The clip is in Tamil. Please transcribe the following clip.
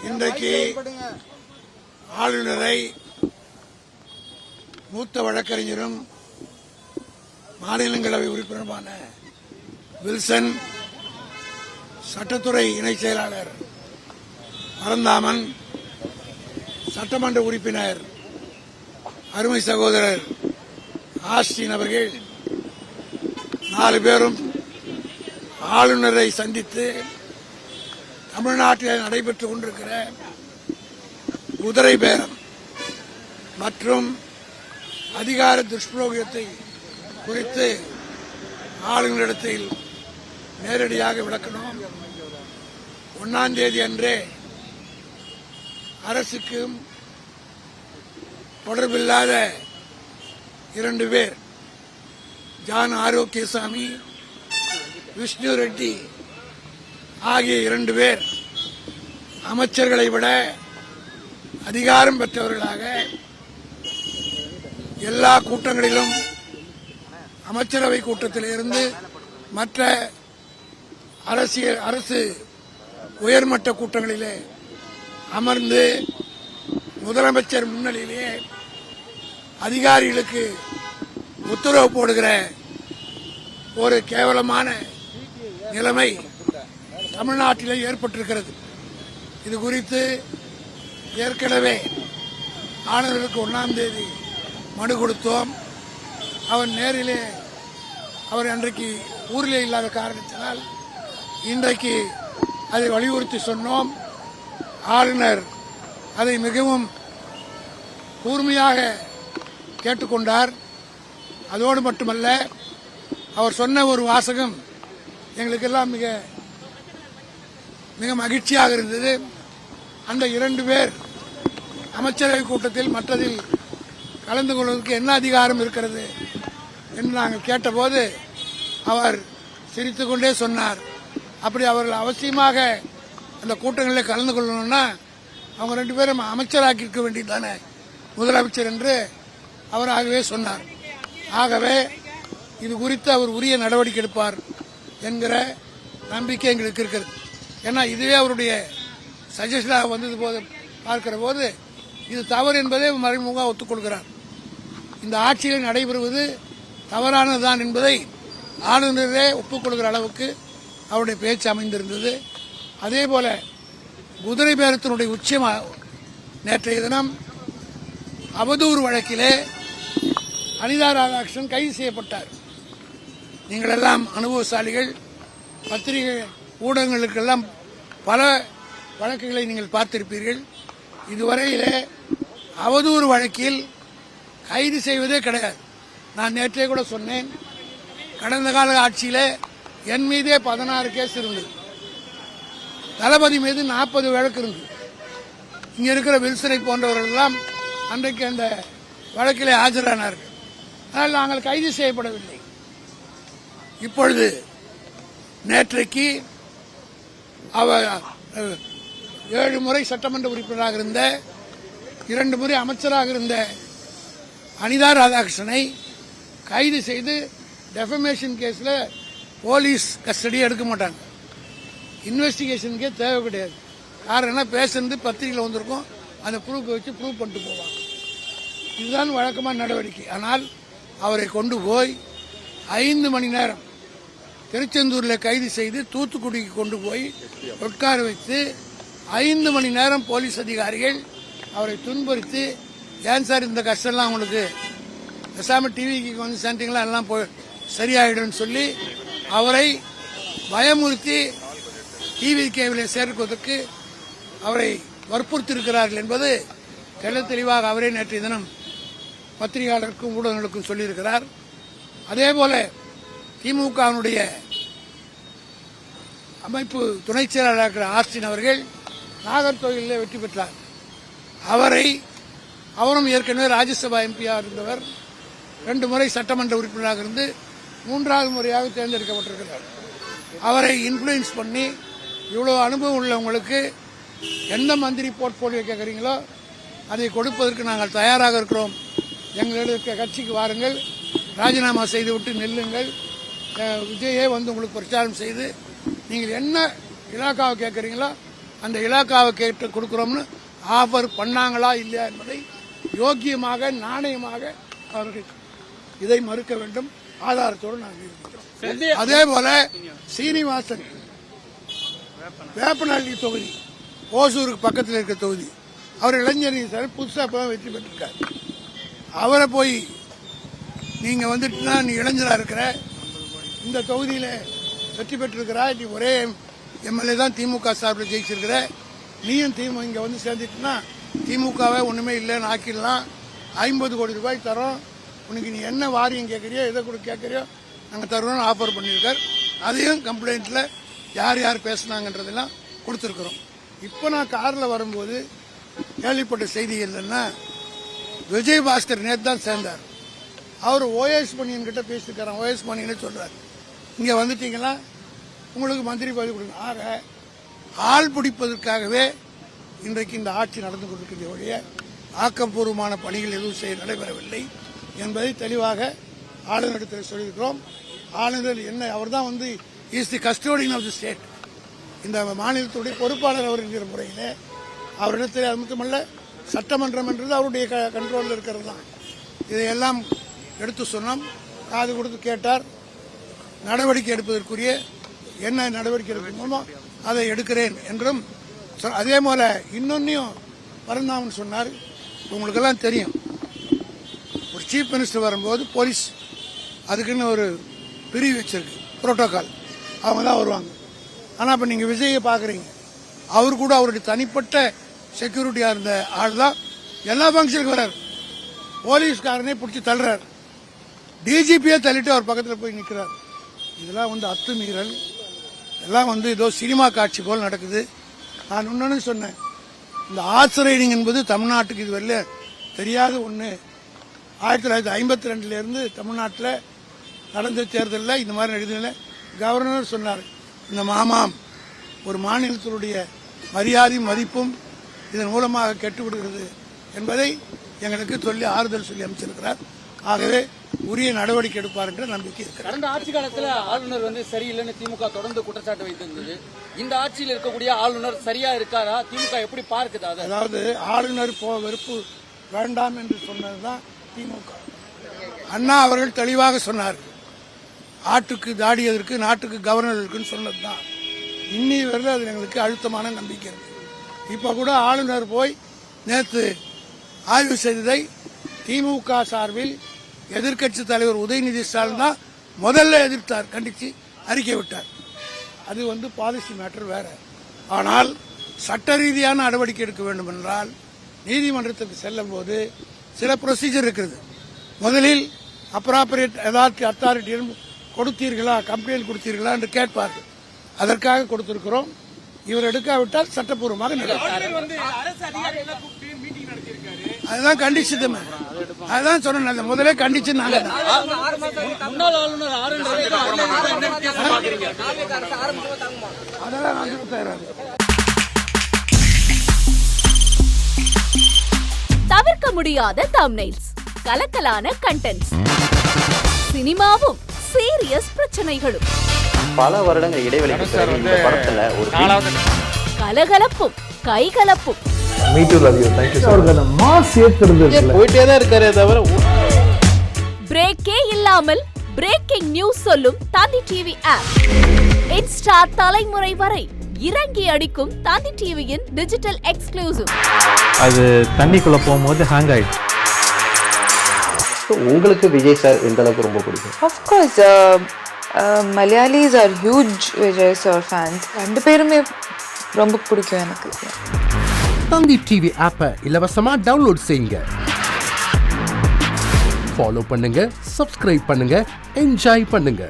இன்றைக்கு ஆளுநரை மூத்த வழக்கறிஞரும் மாநிலங்களவை உறுப்பினருமான வில்சன், சட்டத்துறை இணைச் செயலாளர் பரந்தாமன், சட்டமன்ற உறுப்பினர் அருமை சகோதரர் ஆஸ்டின் அவர்கள் 4 பேரும் ஆளுநரை சந்தித்து தமிழ்நாட்டில் நடைபெற்றுக் கொண்டிருக்கிற குதிரை பேரம் மற்றும் அதிகார துஷ்பிரயோகத்தை குறித்து ஆளுநரிடத்தில் நேரடியாக விளக்கணும். 1ஆம் தேதி அன்றே அரசுக்கும் தொடர்பில்லாத 2 பேர், ஜான் ஆரோக்கியசாமி, விஷ்ணு ரெட்டி ஆகிய 2 பேர் அமைச்சர்களை விட அதிகாரம் பெற்றவர்களாக எல்லா கூட்டங்களிலும் அமைச்சரவை கூட்டத்தில் இருந்து மற்ற அரசு உயர்மட்ட கூட்டங்களிலே அமர்ந்து முதலமைச்சர் முன்னிலையிலே அதிகாரிகளுக்கு உத்தரவு போடுகிற ஒரு கேவலமான நிலைமை தமிழ்நாட்டிலே ஏற்பட்டிருக்கிறது. இது குறித்து ஏற்கனவே ஆளுநருக்கு 1ஆம் தேதி மனு கொடுத்தோம். அவர் அன்றைக்கு ஊரிலே இல்லாத காரணத்தினால் இன்றைக்கு அதை வலியுறுத்தி சொன்னோம். ஆளுநர் அதை மிகவும் கூர்மையாக கேட்டுக்கொண்டார். அதோடு மட்டுமல்ல, அவர் சொன்ன ஒரு வாசகம் எங்களுக்கெல்லாம் மிக மிக மகிழ்ச்சியாக இருந்தது. அந்த 2 பேர் அமைச்சரவை கூட்டத்தில் மற்றதில் கலந்து கொள்வதற்கு என்ன அதிகாரம் இருக்கிறது என்று நாங்கள் கேட்டபோது அவர் சிரித்துக் கொண்டே சொன்னார், அப்படி அவர்கள் அவசியமாக அந்த கூட்டங்களில் கலந்து கொள்ளணும்னா அவங்க 2 பேரும் அமைச்சராக்கி இருக்க வேண்டியதானே முதலமைச்சர் என்று அவராகவே சொன்னார். ஆகவே இது குறித்து அவர் உரிய நடவடிக்கை எடுப்பார் என்கிற நம்பிக்கை எங்களுக்கு இருக்கிறது. ஏன்னா இதுவே அவருடைய சஜஷனாக வந்தது போது பார்க்கிற போது இது தவறு என்பதை மறைமுகமாக ஒத்துக்கொள்கிறார். இந்த ஆட்சியில் நடைபெறுவது தவறானதுதான் என்பதை ஆளுநரே ஒப்புக்கொள்கிற அளவுக்கு அவருடைய பேச்சு அமைந்திருந்தது. அதே போல குதிரை பேரத்தினுடைய உச்சமாக நேற்றைய தினம் அவதூறு வழக்கிலே அனிதா ராதாகிருஷ்ணன் கைது செய்யப்பட்டார். நீங்கள் எல்லாம் அனுபவசாலிகள், பத்திரிகை ஊடகங்களுக்கெல்லாம் பல வழக்குகளை நீங்கள் பார்த்திருப்பீர்கள். இதுவரையிலே அவதூறு வழக்கில் கைது செய்வதே கிடையாது. நான் நேற்றே கூட சொன்னேன், கடந்த கால ஆட்சியிலே என் மீதே 16 கேஸ் இருந்தது, தளபதி மீது 40 வழக்கு இருந்தது. இங்க இருக்கிற வில்சனை போன்றவர்கள் எல்லாம் அன்றைக்கு அந்த வழக்கிலே ஆஜரானார்கள். ஆனால் நாங்கள் கைது செய்யப்படவில்லை. இப்பொழுது நேற்றைக்கு அவர் 7 முறை சட்டமன்ற உறுப்பினராக இருந்த, 2 முறை அமைச்சராக இருந்த அனிதா ராதாகிருஷ்ணனை கைது செய்து டெஃபமேஷன் கேஸில் போலீஸ் கஸ்டடியை எடுக்க மாட்டாங்க. இன்வெஸ்டிகேஷனுக்கே தேவை கிடையாது. காரணம் பேசுறது பத்திரிகையில் வந்திருக்கும், அந்த ப்ரூஃபை வச்சு ப்ரூவ் பண்ணிட்டு போவாங்க. இதுதான் வழக்கமான நடவடிக்கை. ஆனால் அவரை கொண்டு போய் 5 மணி நேரம் திருச்செந்தூரில் கைது செய்து தூத்துக்குடிக்கு கொண்டு போய் உட்கார வைத்து 5 மணி நேரம் போலீஸ் அதிகாரிகள் அவரை துன்புறுத்தி, ஏன் சார் இந்த கஷ்டம்லாம் உங்களுக்கு, பேசாம டிவிக்கு வந்து சென்றிங்களா எல்லாம் சரியாயிடும் சொல்லி அவரை பயமுறுத்தி டிவிகேவில் சேர்க்குவதற்கு அவரை வற்புறுத்தியிருக்கிறார்கள் என்பது தெள்ள தெளிவாக அவரே நேற்றைய தினம் பத்திரிகையாளருக்கும் ஊடகங்களுக்கும் சொல்லியிருக்கிறார். அதேபோல திமுகவினுடைய அமைப்பு துணை செயலாளர் ஆஸ்டின் அவர்கள் நாகர்கோவிலில் வெற்றி பெற்றார். அவரும் ஏற்கனவே ராஜ்யசபா எம்பியாக இருந்தவர், 2 முறை சட்டமன்ற உறுப்பினராக இருந்து 3வது முறையாக தேர்ந்தெடுக்கப்பட்டிருக்கிறார். அவரை இன்ஃப்ளூயன்ஸ் பண்ணி, இவ்வளவு அனுபவம் உள்ளவங்களுக்கு எந்த மந்திரி போர்ட்போலியோ கேட்குறீங்களோ அதை கொடுப்பதற்கு நாங்கள் தயாராக இருக்கிறோம், எங்களுடைய கட்சிக்கு வாருங்கள், ராஜினாமா செய்துவிட்டு நில்லுங்கள், விஜயே வந்து உங்களுக்கு பிரச்சாரம் செய்து நீங்கள் என்ன இலாக்காவை கேட்குறீங்களோ அந்த இலாக்காவை கேட்டு கொடுக்குறோம்னு ஆஃபர் பண்ணாங்களா இல்லையா என்பதை யோக்கியமாக நாணயமாக அவர்கள் இதை மறுக்க வேண்டும். ஆதாரத்தோடு நாங்கள் இருக்கிறோம். அதே போல சீனிவாசன் வேப்பநாள்ளி தொகுதி, ஓசூருக்கு பக்கத்தில் இருக்கிற தொகுதி, அவர் இளைஞர் சார் புதுசாக இப்போ தான் வெற்றி பெற்றிருக்கார். அவரை போய் நீங்கள் வந்துட்டுனா நீ இளைஞராக இருக்கிற, இந்த தொகுதியில் வெற்றி பெற்றிருக்கிறா, நீ ஒரே எம்எல்ஏ தான் திமுக சார்பில் ஜெயிச்சிருக்கிற, நீயும் இங்கே வந்து சேர்ந்துட்டுனா திமுகவை ஒன்றுமே இல்லைன்னு ஆக்கிடலாம், 50 கோடி ரூபாய் தரோம், உனக்கு நீ என்ன வாரியம் கேட்குறியோ எதை கூட கேட்குறியோ நாங்கள் தருவோம்னு ஆஃபர் பண்ணியிருக்கார். அதையும் கம்ப்ளைண்ட்டில் யார் யார் பேசுனாங்கன்றதெல்லாம் கொடுத்துருக்குறோம். இப்போ நான் காரில் வரும்போது கேள்விப்பட்ட செய்தி என்னன்னா, விஜயபாஸ்கர் நேற்று தான் சேர்ந்தார். அவர் ஓஎஸ் மணியன்கிட்ட பேசியிருக்காராம். ஓஎஸ் மணியனே சொல்கிறார், இங்கே வந்துட்டீங்களா உங்களுக்கு மந்திரி பதவி கொடுங்க. ஆக ஆள் பிடிப்பதற்காகவே இன்றைக்கு இந்த ஆட்சி நடந்து கொண்டிருக்கிற ஒழிய ஆக்கப்பூர்வமான பணிகள் எதுவும் நடைபெறவில்லை என்பதை தெளிவாக ஆளுநரிடத்தில் சொல்லியிருக்கிறோம். ஆளுநர் என்ன, அவர் தான் வந்து is the custodian of the state, இந்த மாநிலத்துடைய பொறுப்பாளர் அவர் என்கிற முறையில் அவரிடத்தில் அது மட்டுமல்ல சட்டமன்றம் என்றது அவருடைய கண்ட்ரோலில் இருக்கிறது தான். இதையெல்லாம் எடுத்து சொன்னோம், காது கொடுத்து கேட்டார். நடவடிக்கை எடுப்பதற்குரிய என்ன நடவடிக்கை எடுக்கணுமோ அதை எடுக்கிறேன் என்றும் அதே போல இன்னொன்னையும் பரந்தாமன் சொன்னார். உங்களுக்கெல்லாம் தெரியும், ஒரு சீஃப் மினிஸ்டர் வரும்போது போலீஸ் அதுக்குன்னு ஒரு பிரிவு வச்சிருக்கு, புரோட்டோகால், அவங்க தான் வருவாங்க. ஆனால் இப்போ நீங்கள் விஜயை பார்க்குறீங்க, அவர் கூட அவருடைய தனிப்பட்ட செக்யூரிட்டியாக இருந்த ஆள் தான் எல்லா ஃபங்க்ஷனுக்கு வர்றார். போலீஸ்காரனே பிடிச்சி தள்ளுறார், டிஜிபியே தள்ளிட்டு அவர் பக்கத்தில் போய் நிற்கிறார். இதெல்லாம் வந்து அத்துமீறல், இதெல்லாம் வந்து ஏதோ சினிமா காட்சி போல் நடக்குது. நான் இன்னொன்று சொன்னேன், இந்த ஹார்ஸ் ரைடிங் என்பது தமிழ்நாட்டுக்கு இதுவரையில தெரியாத ஒன்று. 1952 தமிழ்நாட்டில் நடந்த தேர்தலில் இந்த மாதிரி நடந்ததில்லை. கவர்னர் சொன்னார், இந்த மாமாம் ஒரு மாநிலத்தினுடைய மரியாதை மதிப்பும் இதன் மூலமாக கெட்டுவிடுகிறது என்பதை எங்களுக்கு சொல்லி ஆறுதல் சொல்லி அமைச்சிருக்கிறார். ஆகவே உரிய நடவடிக்கை எடுப்பார் என்ற நம்பிக்கை இருக்கிறது. கடந்த ஆட்சி காலத்தில் ஆளுநர் வந்து சரியில்லைன்னு திமுக தொடர்ந்து குற்றச்சாட்டு வைத்திருந்தது. இந்த ஆட்சியில் இருக்கக்கூடிய ஆளுநர் சரியா இருக்காரா, திமுக எப்படி பார்க்குது? அதாவது ஆளுநர் வெறுப்பு வேண்டாம் என்று சொன்னதுதான் திமுக. அண்ணா அவர்கள் தெளிவாக சொன்னார், ஆட்டுக்கு தாடி எதற்கு, நாட்டுக்கு கவர்னர் இருக்குன்னு சொன்னதுதான். இன்னி வரையில் அது எங்களுக்கு அழுத்தமான நம்பிக்கை இருக்கு. இப்போ கூட ஆளுநர் போய் நேற்று ஆய்வு செய்ததை திமுக சார்பில் எதிர்க்கட்சி தலைவர் உதயநிதி ஸ்டாலின் தான் முதல்ல எதிர்த்தார், கண்டித்து அறிக்கை விட்டார். அது வந்து பாலிசி மேட்டர் வேற. ஆனால் சட்ட ரீதியான நடவடிக்கை எடுக்க வேண்டும் என்றால் நீதிமன்றத்துக்கு செல்லும் போது சில ப்ரொசீஜர் இருக்கிறது. முதலில் அப்ராப்ரியேட் அத்தாரிட்டி கொடுத்தீர்களா, கம்ப்ளைண்ட் கொடுத்தீர்களா என்று கேட்பார்கள். அதற்காக கொடுத்திருக்கிறோம். இவர் எடுக்காவிட்டால் சட்டப்பூர்வமாக அதுதான் கண்டிச்சுமே. அதுதான் சொன்ன முதலே கண்டிச்சு நாங்க அதெல்லாம் தவிர்க்க முடியாத தம்ப்நெயில்ஸ், கலக்கலான கண்டென்ட்ஸ், சினிமாவும் சீரியஸ் பிரச்சனைகளும், பல வருடங்கள் இடைவெளிக்கு பிறகு இந்த படத்துல ஒரு கலகலப்பும் கைகலப்பும், போயிட்டே தான் இருக்காரே தவிர பிரேக்கே இல்லாமல் பிரேக்கிங் நியூஸ் சொல்லும் தந்தி டிவி ஆப். இன்ஸ்டா தலைமுறை வரை இறங்கி அடிக்கும் தந்தி டிவியின் டிஜிட்டல் எக்ஸ்க்ளூசிவ். அது தண்ணிக்குள்ள போகும்போது ஹேங் ஆயிடுச்சு. உங்களுக்கு விஜய் சார் எந்த அளவுக்கு ரொம்ப பிடிக்கும்? Of course, Malayalis are huge Vijay sir fans. ரெண்டு பேருமே ரொம்ப பிடிக்கும் எனக்கு. தந்தி டிவி ஆப்பை இலவசமா டவுன்லோட் செய்யுங்க, ஃபாலோ பண்ணுங்க, சப்ஸ்கிரைப் பண்ணுங்க, என்ஜாய் பண்ணுங்க.